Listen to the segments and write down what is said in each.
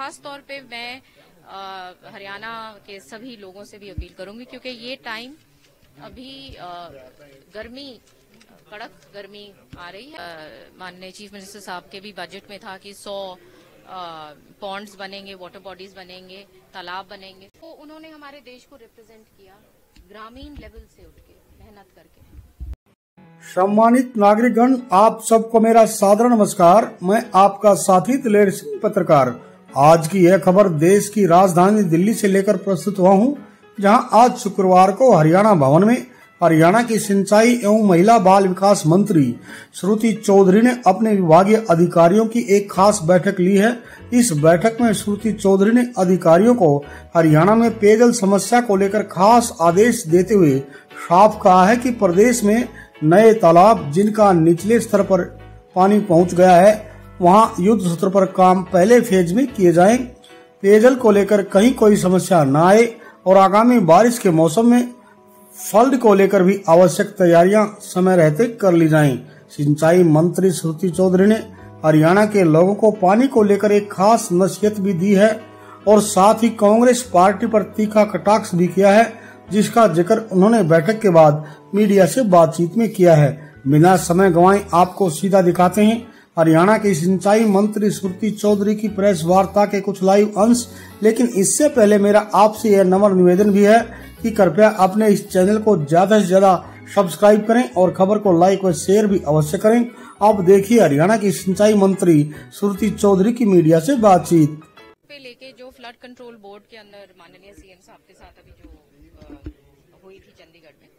खास तौर पे मैं हरियाणा के सभी लोगों से भी अपील करूंगी, क्योंकि ये टाइम अभी गर्मी, कड़क गर्मी आ रही है। माननीय चीफ मिनिस्टर साहब के भी बजट में था कि 100 पॉन्ड्स बनेंगे, वाटर बॉडीज बनेंगे, तालाब बनेंगे। तो उन्होंने हमारे देश को रिप्रेजेंट किया ग्रामीण लेवल से उठ के, मेहनत करके। सम्मानित नागरिकगण, आप सबको मेरा सादर नमस्कार। मैं आपका साथी दिलेर सिंह, पत्रकार। आज की यह खबर देश की राजधानी दिल्ली से लेकर प्रस्तुत हुआ हूँ, जहां आज शुक्रवार को हरियाणा भवन में हरियाणा की सिंचाई एवं महिला बाल विकास मंत्री श्रुति चौधरी ने अपने विभागीय अधिकारियों की एक खास बैठक ली है। इस बैठक में श्रुति चौधरी ने अधिकारियों को हरियाणा में पेयजल समस्या को लेकर खास आदेश देते हुए साफ कहा है कि प्रदेश में नए तालाब जिनका निचले स्तर पर पानी पहुंच गया है, वहां युद्ध स्तर पर काम पहले फेज में किए जाएं। पेयजल को लेकर कहीं कोई समस्या न आए और आगामी बारिश के मौसम में फ्लड को लेकर भी आवश्यक तैयारियां समय रहते कर ली जाएं। सिंचाई मंत्री श्रुति चौधरी ने हरियाणा के लोगों को पानी को लेकर एक खास नसीहत भी दी है और साथ ही कांग्रेस पार्टी पर तीखा कटाक्ष भी किया है, जिसका जिक्र उन्होंने बैठक के बाद मीडिया से बातचीत में किया है। बिना समय गंवाए आपको सीधा दिखाते हैं हरियाणा के सिंचाई मंत्री श्रुति चौधरी की प्रेस वार्ता के कुछ लाइव अंश। लेकिन इससे पहले मेरा आपसे यह नम्र निवेदन भी है कि कृपया अपने इस चैनल को ज्यादा से ज्यादा सब्सक्राइब करें और खबर को लाइक व शेयर भी अवश्य करें। अब देखिए हरियाणा की सिंचाई मंत्री श्रुति चौधरी की मीडिया से बातचीत पे लेके जो फ्लड कंट्रोल बोर्ड के अंदर माननीय सीएम साहब के साथ अभी जो हुई थी चंडीगढ़ में,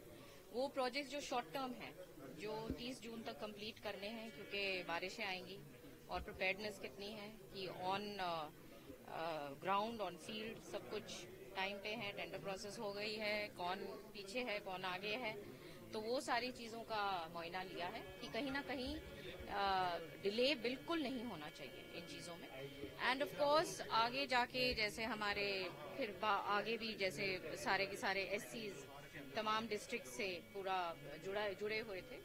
वो प्रोजेक्ट जो शॉर्ट टर्म है, जो 30 जून तक कंप्लीट करने हैं, क्योंकि बारिशें आएंगी और प्रिपेयर्डनेस कितनी है कि ऑन ग्राउंड, ऑन फील्ड सब कुछ टाइम पे है। टेंडर प्रोसेस हो गई है, कौन पीछे है कौन आगे है, तो वो सारी चीजों का मुआयना लिया है कि कहीं ना कहीं डिले बिल्कुल नहीं होना चाहिए इन चीजों में। एंड ऑफ कोर्स आगे जाके जैसे हमारे फिर आगे भी जैसे सारे के सारे एससीज तमाम डिस्ट्रिक्ट से पूरा जुड़े हुए थे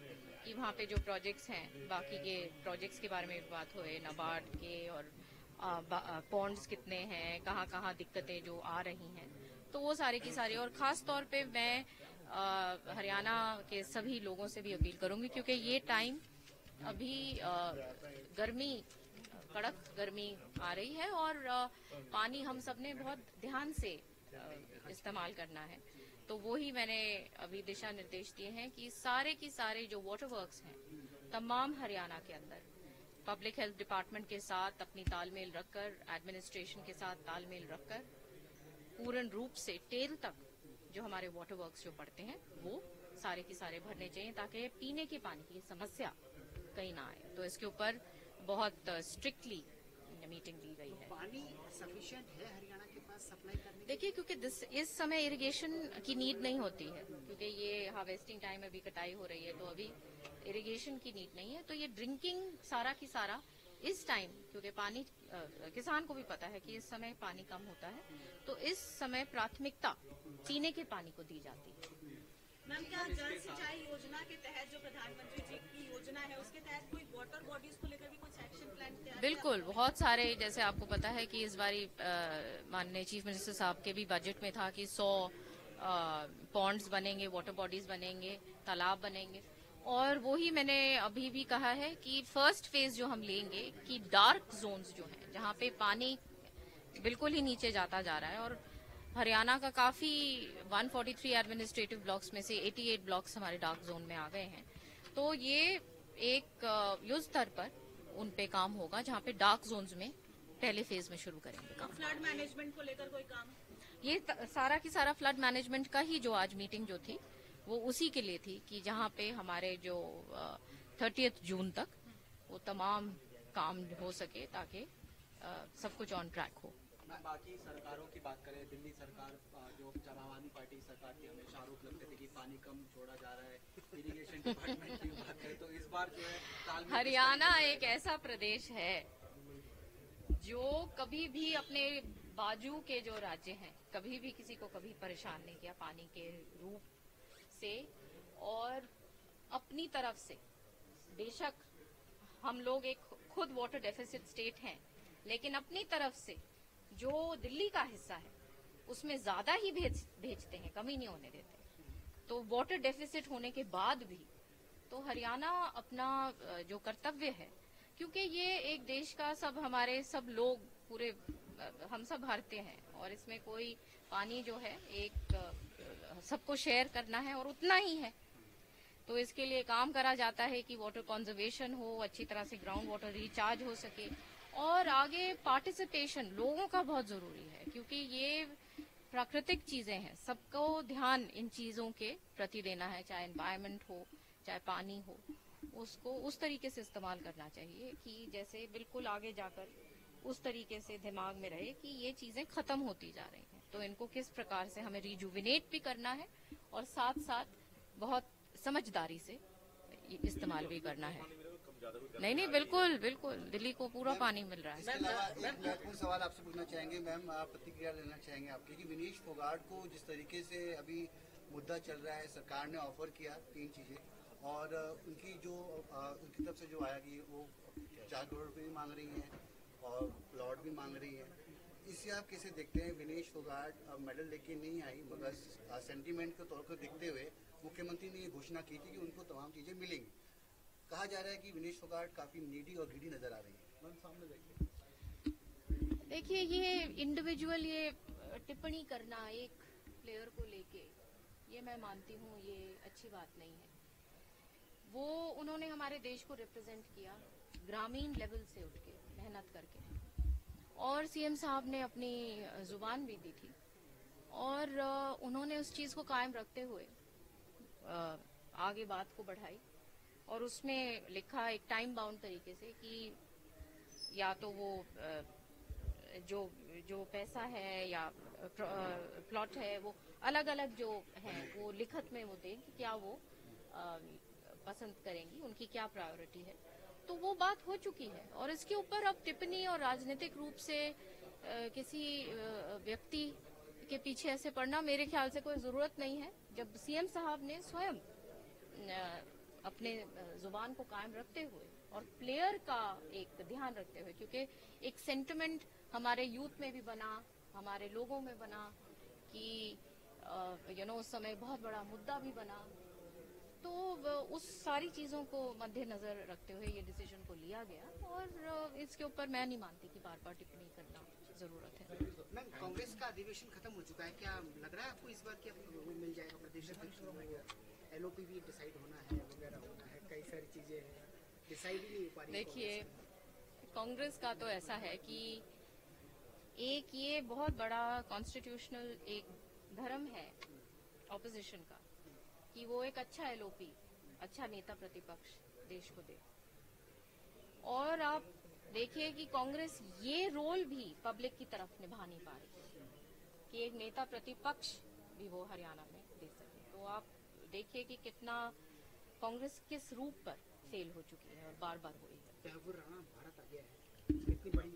कि वहाँ पे जो प्रोजेक्ट्स हैं, बाकी के प्रोजेक्ट्स के बारे में भी बात हुए, नाबार्ड के और पॉन्ड्स कितने हैं, कहाँ कहाँ दिक्कतें जो आ रही हैं, तो वो सारी की सारी। और खास तौर पे मैं हरियाणा के सभी लोगों से भी अपील करूंगी, क्योंकि ये टाइम अभी गर्मी, कड़क गर्मी आ रही है और पानी हम सब ने बहुत ध्यान से इस्तेमाल करना है। तो वो ही मैंने अभी दिशा निर्देश दिए हैं कि सारे की सारे जो वाटर वर्क्स हैं तमाम हरियाणा के अंदर पब्लिक हेल्थ डिपार्टमेंट के साथ अपनी तालमेल रखकर, एडमिनिस्ट्रेशन के साथ तालमेल रखकर पूर्ण रूप से टेल तक जो हमारे वाटर वर्क्स जो पड़ते हैं वो सारे के सारे भरने चाहिए, ताकि पीने के पानी की समस्या कहीं ना आए। तो इसके ऊपर बहुत स्ट्रिक्टली मीटिंग ली गई है। पानी सफिशिएंट है हरियाणा के पास सप्लाई करने? देखिए, क्योंकि इस समय इरिगेशन की नीड नहीं होती है, क्योंकि ये हार्वेस्टिंग टाइम अभी कटाई हो रही है, तो अभी इरिगेशन की नीड नहीं है। तो ये ड्रिंकिंग सारा की सारा इस टाइम, क्योंकि पानी किसान को भी पता है कि इस समय पानी कम होता है, तो इस समय प्राथमिकता पीने के पानी को दी जाती है। मैम, क्या जल सिंचाई योजना के तहत जो प्रधानमंत्री जी की योजना है, उसके तहत कोई वाटर बॉडीज को लेकर भी कुछ एक्शन प्लान? बिल्कुल, बहुत सारे, जैसे आपको पता है कि इस बारी माननीय चीफ मिनिस्टर साहब के भी बजट में था कि 100 पॉन्ड्स बनेंगे, वाटर बॉडीज बनेंगे, तालाब बनेंगे। और वो ही मैंने अभी भी कहा है कि फर्स्ट फेज जो हम लेंगे कि डार्क जोन्स जो हैं, जहाँ पे पानी बिल्कुल ही नीचे जाता जा रहा है, और हरियाणा का काफी 143 एडमिनिस्ट्रेटिव ब्लॉक्स में से 88 ब्लॉक्स हमारे डार्क जोन में आ गए हैं। तो ये एक युद्ध स्तर पर उन पे काम होगा, जहाँ पे डार्क जोन्स में पहले फेज में शुरू करेंगे काम। फ्लड मैनेजमेंट को लेकर कोई काम? ये सारा की सारा फ्लड मैनेजमेंट का ही जो आज मीटिंग जो थी वो उसी के लिए थी कि जहाँ पे हमारे जो 30 जून तक वो तमाम काम हो सके, ताकि सब कुछ ऑन ट्रैक हो। बाकी सरकारों की बात करें, दिल्ली सरकार जो आम आदमी पार्टी सरकार की हमेशा आरोप लगते थे कि पानी कम छोड़ा जा रहा है, इरिगेशन डिपार्टमेंट की बात करें तो इस बार जो है हरियाणा एक ऐसा प्रदेश है जो कभी भी अपने बाजू के जो राज्य हैं, कभी भी किसी को कभी परेशान नहीं किया पानी के रूप से। और अपनी तरफ से बेशक हम लोग एक खुद वाटर डेफिसिट स्टेट हैं, लेकिन अपनी तरफ से जो दिल्ली का हिस्सा है उसमें ज्यादा ही भेजते हैं, कमी नहीं होने देते। तो वाटर डेफिसिट होने के बाद भी तो हरियाणा अपना जो कर्तव्य है, क्योंकि ये एक देश का हमारे सब लोग पूरे हम सब भारतीय हैं और इसमें कोई पानी जो है एक सबको शेयर करना है और उतना ही है। तो इसके लिए काम करा जाता है कि वाटर कंजर्वेशन हो, अच्छी तरह से ग्राउंड वाटर रिचार्ज हो सके और आगे पार्टिसिपेशन लोगों का बहुत जरूरी है, क्योंकि ये प्राकृतिक चीजें हैं, सबको ध्यान इन चीजों के प्रति देना है, चाहे एनवायरनमेंट हो चाहे पानी हो, उसको उस तरीके से इस्तेमाल करना चाहिए कि जैसे बिल्कुल आगे जाकर उस तरीके से दिमाग में रहे कि ये चीजें खत्म होती जा रही हैं, तो इनको किस प्रकार से हमें रिजुविनेट भी करना है और साथ साथ बहुत समझदारी से इस्तेमाल भी करना है। नहीं, बिल्कुल बिल्कुल दिल्ली को पूरा पानी मिल रहा है। इसके अलावा एक महत्वपूर्ण सवाल आपसे पूछना चाहेंगे मैम, आप प्रतिक्रिया लेना चाहेंगे आपकी कि विनेश फोगाट को जिस तरीके से अभी मुद्दा चल रहा है, सरकार ने ऑफर किया 3 चीजें और उनकी तरफ से जो आया कि वो 4 करोड़ रुपए भी मांग रही हैं और प्लॉट भी मांग रही है, इससे आप कैसे देखते हैं? विनेश फोगाट मेडल लेके नहीं आई, मगर सेंटीमेंट के तौर पर देखते हुए मुख्यमंत्री ने ये घोषणा की थी कि उनको तमाम चीजें मिलेंगी। कहा जा रहा है कि विनेश फोगाट काफी नीडी और ग्रीडी नजर आ रही है। सामने देखिए, ये इंडिविजुअल ये टिप्पणी करना एक प्लेयर को लेके, ये मैं मानती हूँ ये अच्छी बात नहीं है। वो उन्होंने हमारे देश को रिप्रेजेंट किया ग्रामीण लेवल से उठ के मेहनत करके, और सीएम साहब ने अपनी जुबान भी दी थी और उन्होंने उस चीज को कायम रखते हुए आगे बात को बढ़ाई और उसमें लिखा एक टाइम बाउंड तरीके से कि या तो वो जो पैसा है या प्लॉट है वो अलग अलग जो है वो लिखत में वो दें कि क्या वो पसंद करेंगी, उनकी क्या प्रायोरिटी है। तो वो बात हो चुकी है और इसके ऊपर अब टिप्पणी और राजनीतिक रूप से किसी व्यक्ति के पीछे ऐसे पड़ना मेरे ख्याल से कोई जरूरत नहीं है। जब सीएम साहब ने स्वयं अपने जुबान को कायम रखते हुए और प्लेयर का एक ध्यान रखते हुए, क्योंकि एक सेंटिमेंट हमारे यूथ में भी बना, हमारे लोगों में बना कि उस समय बहुत बड़ा मुद्दा भी बना, तो उस सारी चीजों को मद्देनजर रखते हुए ये डिसीजन को लिया गया और इसके ऊपर मैं नहीं मानती कि बार बार टिप्पणी करना जरूरत है। मैम, कांग्रेस का अधिवेशन खत्म हो चुका है, क्या लग रहा है आपको इस बार कि वो मिल जाएगा प्रदेश अध्यक्ष? एलओपी भी डिसाइड होना है, वगैरह होना है, कई सारी चीजें डिसाइड ही नहीं हो पा रही। देखिए, कांग्रेस का तो ऐसा है कि एक ये बहुत बड़ा कॉन्स्टिट्यूशनल एक धर्म है ऑपोजिशन का कि वो एक अच्छा एलओपी, अच्छा नेता प्रतिपक्ष देश को दे। और आप देखिए कि कांग्रेस ये रोल भी पब्लिक की तरफ निभा नहीं पा रही कि एक नेता प्रतिपक्ष भी वो हरियाणा में दे सके। तो आप देखिए कि कितना कांग्रेस किस रूप पर फेल हो चुकी है और बार बार हुई है। तहव्वुर राणा भारत आ गया है, इतनी बड़ी